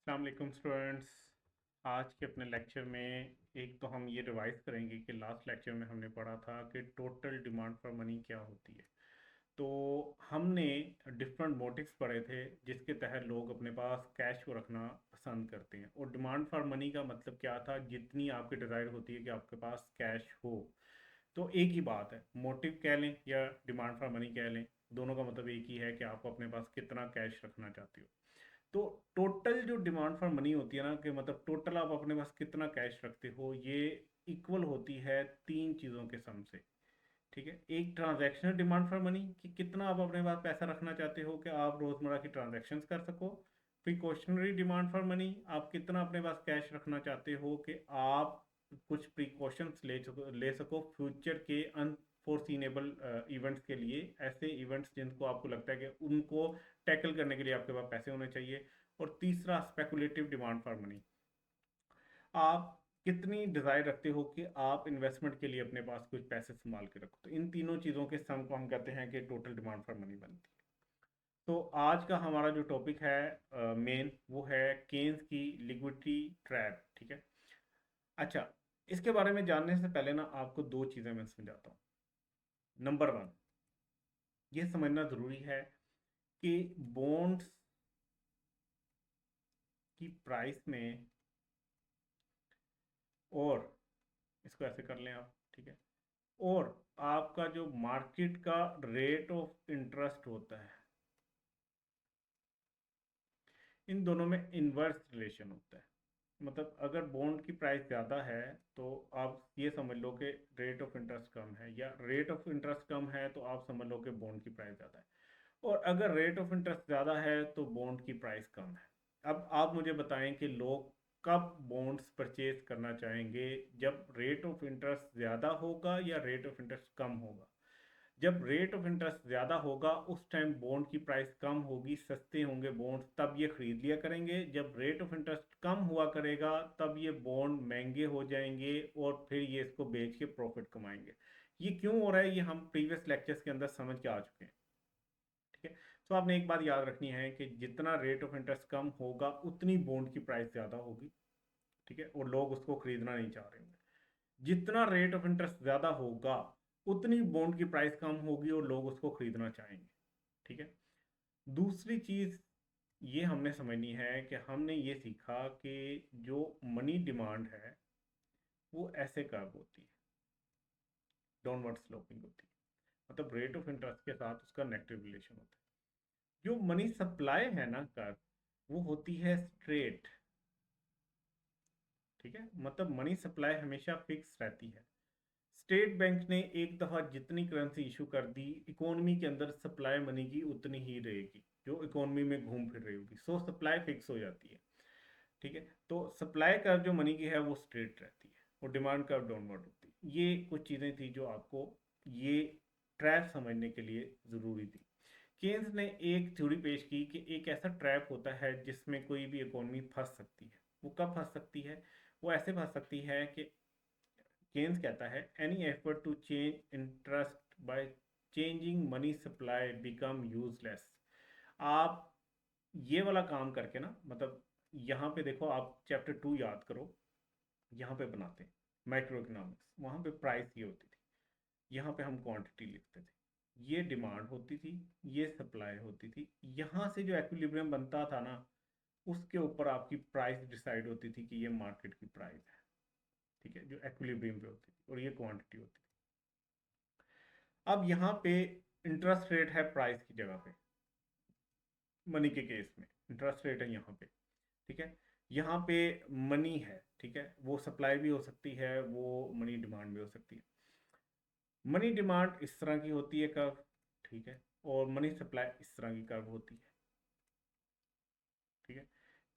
अस्सलाम वालेकुम स्टूडेंट्स। आज के अपने लेक्चर में एक तो हम ये रिवाइज करेंगे कि लास्ट लेक्चर में हमने पढ़ा था कि टोटल डिमांड फॉर मनी क्या होती है। तो हमने डिफरेंट मोटिव्स पढ़े थे जिसके तहत लोग अपने पास कैश को रखना पसंद करते हैं, और डिमांड फॉर मनी का मतलब क्या था, जितनी आपकी डिज़ायर होती है कि आपके पास कैश हो। तो एक ही बात है, मोटिव कह लें या डिमांड फॉर मनी कह लें, दोनों का मतलब एक ही है कि आप अपने पास कितना कैश रखना चाहते हो। तो टोटल जो डिमांड फॉर मनी होती है ना, कि मतलब टोटल आप अपने पास कितना कैश रखते हो, ये इक्वल होती है तीन चीज़ों के सम से। ठीक है, एक ट्रांजैक्शनल डिमांड फॉर मनी कि कितना आप अपने पास पैसा रखना चाहते हो कि आप रोज़मर्रा की ट्रांजैक्शंस कर सको। प्रिकॉशनरी डिमांड फॉर मनी, आप कितना अपने पास कैश रखना चाहते हो कि आप कुछ प्रिकॉशंस ले सको फ्यूचर के अनफोर्सिनेबल इवेंट्स के लिए, ऐसे इवेंट्स जिनको आपको लगता है कि उनको टैकल करने के लिए आपके पास पैसे होने चाहिए। और तीसरा स्पेकुलेटिव डिमांड फॉर मनी, आप कितनी डिज़ायर रखते हो कि आप इन्वेस्टमेंट के लिए अपने पास कुछ पैसे संभाल के रखो। तो इन तीनों चीज़ों के सम को हम कहते हैं कि टोटल डिमांड फॉर मनी बनती है। तो आज का हमारा जो टॉपिक है मेन, वो है केन्स की लिक्विडिटी ट्रैप। ठीक है। अच्छा, इसके बारे में जानने से पहले ना आपको दो चीज़ें मैं समझाता हूँ। नंबर वन, ये समझना ज़रूरी है कि बॉन्ड्स की प्राइस में, और इसको ऐसे कर लें आप, ठीक है, और आपका जो मार्केट का रेट ऑफ इंटरेस्ट होता है, इन दोनों में इन्वर्स रिलेशन होता है। मतलब अगर बॉन्ड की प्राइस ज़्यादा है तो आप ये समझ लो कि रेट ऑफ इंटरेस्ट कम है, या रेट ऑफ इंटरेस्ट कम है तो आप समझ लो कि बॉन्ड की प्राइस ज़्यादा है। और अगर रेट ऑफ इंटरेस्ट ज़्यादा है तो बॉन्ड की प्राइस कम है। अब आप मुझे बताएं कि लोग कब बॉन्ड्स परचेज करना चाहेंगे, जब रेट ऑफ इंटरेस्ट ज़्यादा होगा या रेट ऑफ इंटरेस्ट कम होगा। जब रेट ऑफ इंटरेस्ट ज़्यादा होगा उस टाइम बॉन्ड की प्राइस कम होगी, सस्ते होंगे बॉन्ड्स, तब ये खरीद लिया करेंगे। जब रेट ऑफ इंटरेस्ट कम हुआ करेगा तब ये बॉन्ड महंगे हो जाएंगे और फिर ये इसको बेच के प्रॉफिट कमाएंगे। ये क्यों हो रहा है, ये हम प्रीवियस लेक्चर्स के अंदर समझ के आ चुके हैं। ठीक है। तो आपने एक बात याद रखनी है कि जितना रेट ऑफ इंटरेस्ट कम होगा उतनी बॉन्ड की प्राइस ज़्यादा होगी। ठीक है, और लोग उसको खरीदना नहीं चाह रहे होंगे। जितना रेट ऑफ इंटरेस्ट ज़्यादा होगा उतनी बॉन्ड की प्राइस कम होगी और लोग उसको खरीदना चाहेंगे। ठीक है। दूसरी चीज़ ये हमने समझनी है कि हमने ये सीखा कि जो मनी डिमांड है वो ऐसे कर्व होती है, डाउनवर्ड स्लोपिंग होती है। मतलब रेट ऑफ इंटरेस्ट के साथ उसका नेगेटिव रिलेशन होता है। जो मनी सप्लाई है ना कर्व, वो होती है स्ट्रेट। ठीक है, मतलब मनी सप्लाई हमेशा फिक्स रहती है। स्टेट बैंक ने एक दफ़ा जितनी करेंसी इशू कर दी, इकोनॉमी के अंदर सप्लाई मनी की उतनी ही रहेगी जो इकोनॉमी में घूम फिर रही होगी। सो सप्लाई फिक्स हो जाती है। ठीक है, तो सप्लाई कर्व जो मनी की है वो स्ट्रेट रहती है और डिमांड कर्व डाउनवर्ड होती है। ये कुछ चीज़ें थी जो आपको ये ट्रैप समझने के लिए ज़रूरी थी। केन्स ने एक थ्योरी पेश की कि एक ऐसा ट्रैप होता है जिसमें कोई भी इकोनॉमी फंस सकती है। वो कब फंस सकती है? वो ऐसे फंस सकती है कि केन्स कहता है any effort to change interest by changing money supply become useless. आप ये वाला काम करके ना, मतलब यहाँ पे देखो, आप चैप्टर 2 याद करो, यहाँ पे बनाते हैं माइक्रो इकोनॉमिक्स, वहाँ पे प्राइस ये होती थी, यहाँ पे हम क्वांटिटी लिखते थे, ये डिमांड होती थी, ये सप्लाई होती थी। यहाँ से जो एक्विलिब्रियम बनता था ना, उसके ऊपर आपकी प्राइस डिसाइड होती थी कि ये मार्केट की प्राइस है। ठीक है, जो एक्विलिब्रियम पे होती थी, और ये क्वांटिटी होती थी। अब यहाँ पे इंटरेस्ट रेट है प्राइस की जगह पे, मनी के केस में इंटरेस्ट रेट है यहाँ पे। ठीक है, यहाँ पे मनी है। ठीक है, वो सप्लाई भी हो सकती है, वो मनी डिमांड भी हो सकती है। मनी डिमांड इस तरह की होती है कर्व, ठीक है, और मनी सप्लाई इस तरह की कर्व होती है। ठीक है,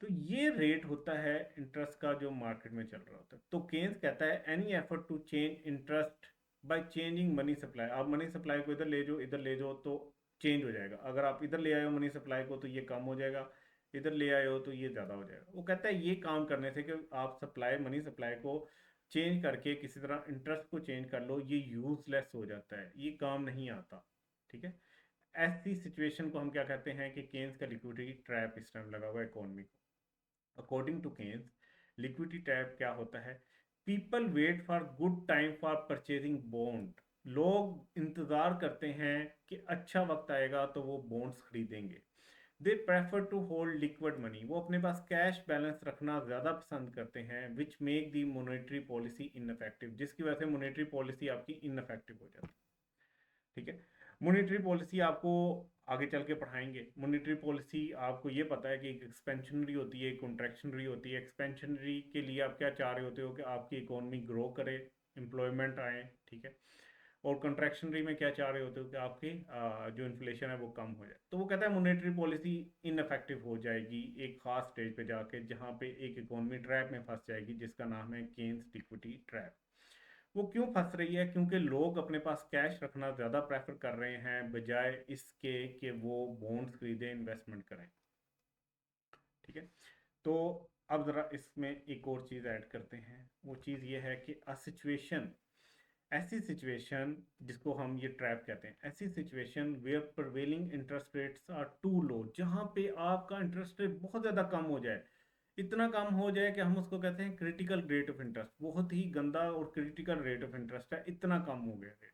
तो ये रेट होता है इंटरेस्ट का जो मार्केट में चल रहा होता है। तो केन्स कहता है any effort to change interest by changing money supply. आप मनी सप्लाई को इधर ले जाओ, इधर ले जाओ तो चेंज हो जाएगा। अगर आप इधर ले आए हो मनी सप्लाई को तो ये कम हो जाएगा, इधर ले आए हो तो ये ज़्यादा हो जाएगा। वो कहता है ये काम करने से कि आप सप्लाई मनी सप्लाई को चेंज करके किसी तरह इंटरेस्ट को चेंज कर लो, ये यूजलेस हो जाता है, ये काम नहीं आता। ठीक है, ऐसी सिचुएशन को हम क्या कहते हैं कि केन्स का लिक्विडिटी ट्रैप इस टाइम लगा हुआ है इकोनॉमी को। According to Keynes, liquidity trap क्या होता है? People wait for good time for purchasing bond. लोग इंतजार करते हैं कि अच्छा वक्त आएगा तो वो बॉन्ड्स खरीदेंगे। They prefer to hold liquid money, वो अपने पास कैश बैलेंस रखना ज़्यादा पसंद करते हैं, which make the monetary policy ineffective, जिसकी वजह से मोनेटरी पॉलिसी आपकी इनफेक्टिव हो जाती है। ठीक है, मॉनेटरी पॉलिसी आपको आगे चल के पढ़ाएंगे। मॉनेटरी पॉलिसी आपको ये पता है कि एक एक्सपेंशनरी होती है, एक कॉन्ट्रैक्शनरी होती है। एक्सपेंशनरी के लिए आप क्या चाह रहे होते हो कि आपकी इकोनॉमी ग्रो करे, एम्प्लॉयमेंट आए, ठीक है। और कॉन्ट्रैक्शनरी में क्या चाह रहे होते हो कि आपकी जो इन्फ्लेशन है वो कम हो जाए। तो वो कहता है मॉनेटरी पॉलिसी इनफेक्टिव हो जाएगी एक खास स्टेज पे जाके, जहाँ पे एक इकोनॉमी ट्रैप में फंस जाएगी, जिसका नाम है केन्स लिक्विडिटी ट्रैप। वो क्यों फंस रही है? क्योंकि लोग अपने पास कैश रखना ज़्यादा प्रेफर कर रहे हैं बजाय इसके कि वो बॉन्ड्स खरीदें, इन्वेस्टमेंट करें। ठीक है, तो अब ज़रा इसमें एक और चीज़ ऐड करते हैं। वो चीज़ ये है कि अ सिचुएशन, ऐसी सिचुएशन जिसको हम ये ट्रैप कहते हैं, ऐसी situation where prevailing interest rates are too low, जहाँ पे आपका इंटरेस्ट रेट बहुत ज़्यादा कम हो जाए, इतना कम हो जाए कि हम उसको कहते हैं क्रिटिकल रेट ऑफ इंटरेस्ट। बहुत ही गंदा और क्रिटिकल रेट ऑफ इंटरेस्ट है, इतना कम हो गया रेट।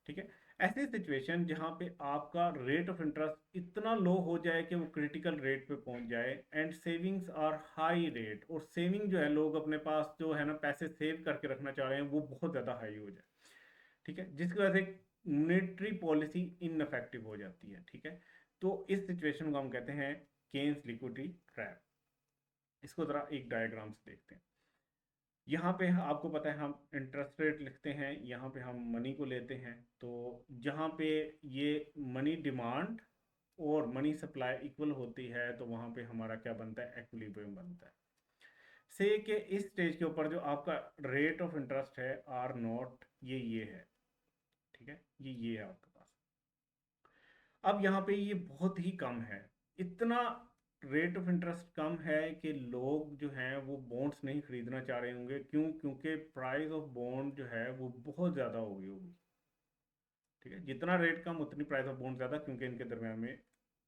ठीक है, ऐसी सिचुएशन जहां पे आपका रेट ऑफ इंटरेस्ट इतना लो हो जाए कि वो क्रिटिकल रेट पे पहुंच जाए, and savings are high rate, और सेविंग जो है, लोग अपने पास जो है ना पैसे सेव करके रखना चाह रहे हैं, वो बहुत ज़्यादा हाई हो जाए। ठीक है, जिसकी वजह से मॉनेटरी पॉलिसी इनफेक्टिव हो जाती है। ठीक है, तो इस सिचुएशन को हम कहते हैं केन्स लिक्विडिटी ट्रैप। इसको ज़रा एक डायग्राम से देखते हैं। यहाँ पे आपको पता है हम इंटरेस्ट रेट लिखते हैं, यहाँ पे हम मनी को लेते हैं। तो जहाँ पे ये मनी डिमांड और मनी सप्लाई इक्वल होती है, तो वहाँ पे हमारा क्या बनता है? एक्विलिब्रियम बनता है। से कि इस स्टेज के ऊपर जो आपका रेट ऑफ इंटरेस्ट है आर नॉट, ये है। ठीक है, ये है आपके पास। अब यहाँ पे ये बहुत ही कम है, इतना रेट ऑफ इंटरेस्ट कम है कि लोग जो हैं वो बॉन्ड्स नहीं खरीदना चाह रहे होंगे। क्यों? क्योंकि प्राइस ऑफ बॉन्ड जो है वो बहुत ज़्यादा हो गई होगी। ठीक है, जितना रेट कम उतनी प्राइस ऑफ बॉन्ड ज़्यादा, क्योंकि इनके दरम्यान में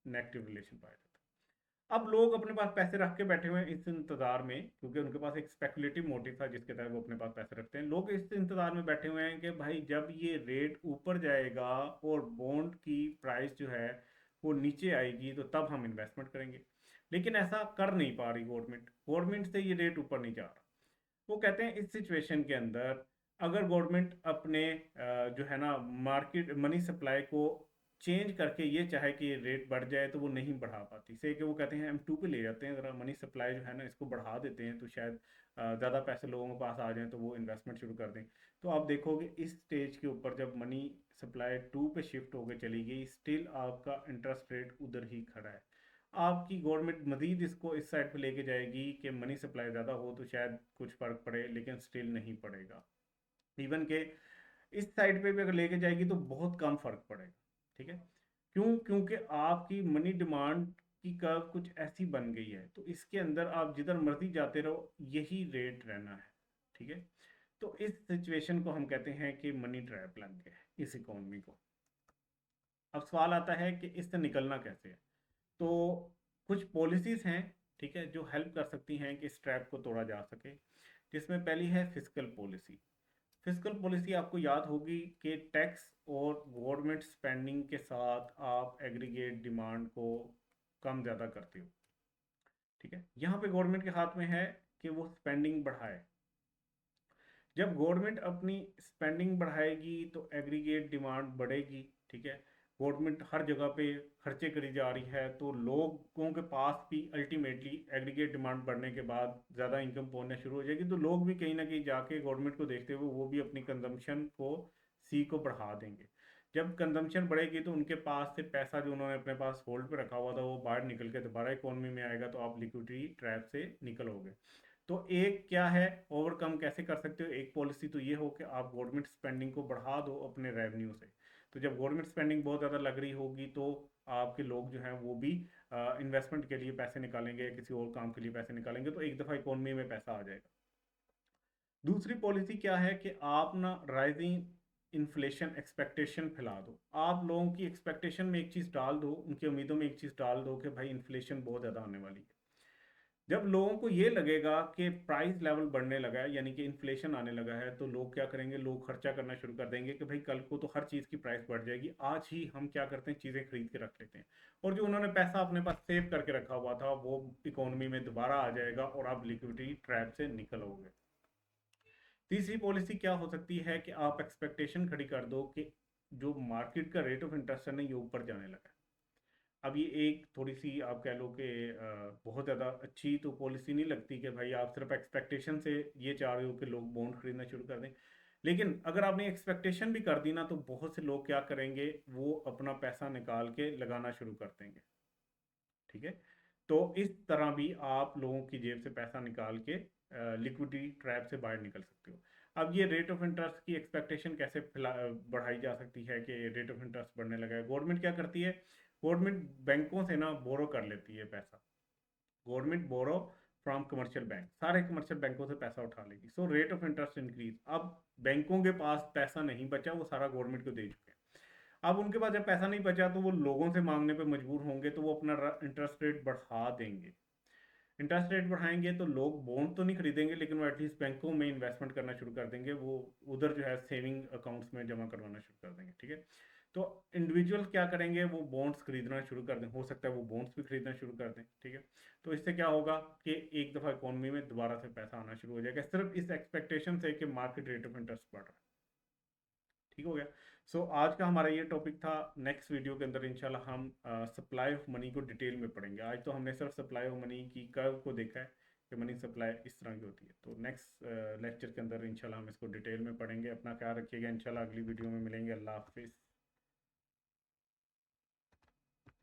नेगेटिव रिलेशन पाया जाता है। अब लोग अपने पास पैसे रख के बैठे हुए हैं इस इंतजार में, क्योंकि उनके पास एक स्पेकुलेटिव मोटिव था जिसके तहत वो अपने पास पैसे रखते हैं। लोग इस इंतजार में बैठे हुए हैं कि भाई जब ये रेट ऊपर जाएगा और बॉन्ड की प्राइस जो है वो नीचे आएगी, तो तब हम इन्वेस्टमेंट करेंगे। लेकिन ऐसा कर नहीं पा रही गवर्नमेंट, गवर्नमेंट से ये रेट ऊपर नहीं जा रहा। वो कहते हैं इस सिचुएशन के अंदर अगर गवर्नमेंट अपने जो है ना मार्केट मनी सप्लाई को चेंज करके ये चाहे कि ये रेट बढ़ जाए, तो वो नहीं बढ़ा पाती। से कि वो कहते हैं M2 पे ले जाते हैं, ज़रा मनी सप्लाई जो है ना इसको बढ़ा देते हैं, तो शायद ज़्यादा पैसे लोगों के पास आ जाएं तो वो इन्वेस्टमेंट शुरू कर दें। तो आप देखोगे इस स्टेज के ऊपर जब मनी सप्लाई 2 पे शिफ्ट होकर चली गई, स्टिल आपका इंटरेस्ट रेट उधर ही खड़ा है। आपकी गवर्नमेंट मजीद इसको इस साइड पे लेके जाएगी कि मनी सप्लाई ज़्यादा हो तो शायद कुछ फ़र्क पड़े, लेकिन स्टिल नहीं पड़ेगा। इवन के इस साइड पे भी अगर लेके जाएगी तो बहुत कम फ़र्क पड़ेगा। ठीक है, क्यों? क्योंकि आपकी मनी डिमांड की कर्व कुछ ऐसी बन गई है, तो इसके अंदर आप जिधर मर्जी जाते रहो, यही रेट रहना है। ठीक है, तो इस सिचुएशन को हम कहते हैं कि मनी ट्रैप लग गया है इस इकोनॉमी को। अब सवाल आता है कि इससे निकलना कैसे है। तो कुछ पॉलिसीज हैं, ठीक है, जो हेल्प कर सकती हैं कि इस ट्रैप को तोड़ा जा सके। जिसमें पहली है फिस्कल पॉलिसी। फिस्कल पॉलिसी आपको याद होगी कि टैक्स और गवर्नमेंट स्पेंडिंग के साथ आप एग्रीगेट डिमांड को कम ज़्यादा करते हो। ठीक है, यहाँ पे गवर्नमेंट के हाथ में है कि वो स्पेंडिंग बढ़ाए। जब गवर्नमेंट अपनी स्पेंडिंग बढ़ाएगी तो एग्रीगेट डिमांड बढ़ेगी। ठीक है, गवर्नमेंट हर जगह पे खर्चे करी जा रही है, तो लोगों के पास भी अल्टीमेटली एग्रीगेट डिमांड बढ़ने के बाद ज़्यादा इनकम पहुंचना शुरू हो जाएगी, तो लोग भी कहीं ना कहीं जाके गवर्नमेंट को देखते हुए वो भी अपनी कंजम्पशन को को बढ़ा देंगे। जब कंजम्पशन बढ़ेगी तो उनके पास से पैसा जो उन्होंने अपने पास होल्ड पे रखा हुआ था वो बाहर निकल के दोबारा इकोनॉमी में आएगा, तो आप लिक्विडिटी ट्रैप से निकलोगे। तो एक क्या है, ओवरकम कैसे कर सकते हो? एक पॉलिसी तो ये हो कि आप गवर्नमेंट स्पेंडिंग को बढ़ा दो अपने रेवेन्यू से। तो जब गवर्नमेंट स्पेंडिंग बहुत ज़्यादा लग रही होगी तो आपके लोग जो हैं वो भी इन्वेस्टमेंट के लिए पैसे निकालेंगे, किसी और काम के लिए पैसे निकालेंगे, तो एक दफ़ा इकोनॉमी में पैसा आ जाएगा। दूसरी पॉलिसी क्या है कि आप ना राइजिंग इन्फ्लेशन एक्सपेक्टेशन फैला दो। आप लोगों की एक्सपेक्टेशन में एक चीज़ डाल दो, उनकी उम्मीदों में एक चीज़ डाल दो कि भाई इन्फ्लेशन बहुत ज़्यादा आने वाली है। जब लोगों को ये लगेगा कि प्राइस लेवल बढ़ने लगा है, यानी कि इन्फ्लेशन आने लगा है, तो लोग क्या करेंगे, लोग खर्चा करना शुरू कर देंगे कि भाई कल को तो हर चीज़ की प्राइस बढ़ जाएगी, आज ही हम क्या करते हैं, चीज़ें खरीद के रख लेते हैं, और जो उन्होंने पैसा अपने पास सेव करके रखा हुआ था वो इकोनॉमी में दोबारा आ जाएगा और आप लिक्विडिटी ट्रैप से निकलोगे। तीसरी पॉलिसी क्या हो सकती है कि आप एक्सपेक्टेशन खड़ी कर दो कि जो मार्केट का रेट ऑफ इंटरेस्ट है ना, ये ऊपर जाने लगा है। अब ये एक थोड़ी सी आप कह लो कि बहुत ज़्यादा अच्छी तो पॉलिसी नहीं लगती कि भाई आप सिर्फ एक्सपेक्टेशन से ये चाह रहे हो कि लोग बॉन्ड खरीदना शुरू कर दें। लेकिन अगर आपने एक्सपेक्टेशन भी कर दी ना, तो बहुत से लोग क्या करेंगे, वो अपना पैसा निकाल के लगाना शुरू कर देंगे। ठीक है, तो इस तरह भी आप लोगों की जेब से पैसा निकाल के लिक्विडिटी ट्रैप से बाहर निकल सकते हो। अब ये रेट ऑफ इंटरेस्ट की एक्सपेक्टेशन कैसे बढ़ाई जा सकती है कि रेट ऑफ इंटरेस्ट बढ़ने लगा है। गवर्नमेंट क्या करती है, गवर्नमेंट बैंकों से ना बोरो कर लेती है पैसा। Government borrow from commercial bank, सारे कमर्शियल बैंकों से पैसा उठा लेगी, so rate of interest increase. अब बैंकों के पास पैसा नहीं बचा, वो सारा गवर्नमेंट को दे चुके हैं। अब उनके पास जब पैसा नहीं बचा तो वो लोगों से मांगने पे मजबूर होंगे, तो वो अपना इंटरेस्ट रेट बढ़ा देंगे। इंटरेस्ट रेट बढ़ाएंगे तो लोग बॉन्ड तो नहीं खरीदेंगे, लेकिन वो एटलीस्ट बैंकों में इन्वेस्टमेंट करना शुरू कर देंगे, वो उधर जो है सेविंग अकाउंट्स में जमा करवाना शुरू कर देंगे। ठीक है, तो इंडिविजुअल क्या करेंगे, वो बॉन्ड्स खरीदना शुरू कर दें, हो सकता है वो बॉन्ड्स भी खरीदना शुरू कर दें। ठीक है, तो इससे क्या होगा कि एक दफ़ा इकोनॉमी में दोबारा से पैसा आना शुरू हो जाएगा, सिर्फ इस एक्सपेक्टेशन से कि मार्केट रेट ऑफ इंटरेस्ट बढ़ रहा है। ठीक हो गया। सो आज का हमारा ये टॉपिक था। नेक्स्ट वीडियो के अंदर इंशाल्लाह हम सप्लाई ऑफ मनी को डिटेल में पढ़ेंगे। आज तो हमने सिर्फ सप्लाई ऑफ मनी की कर्व को देखा है कि मनी सप्लाई इस तरह की होती है। तो नेक्स्ट लेक्चर के अंदर इंशाल्लाह हम इसको डिटेल में पढ़ेंगे। अपना ख्याल रखिएगा, इंशाल्लाह अगली वीडियो में मिलेंगे। अल्लाह हाफिज़।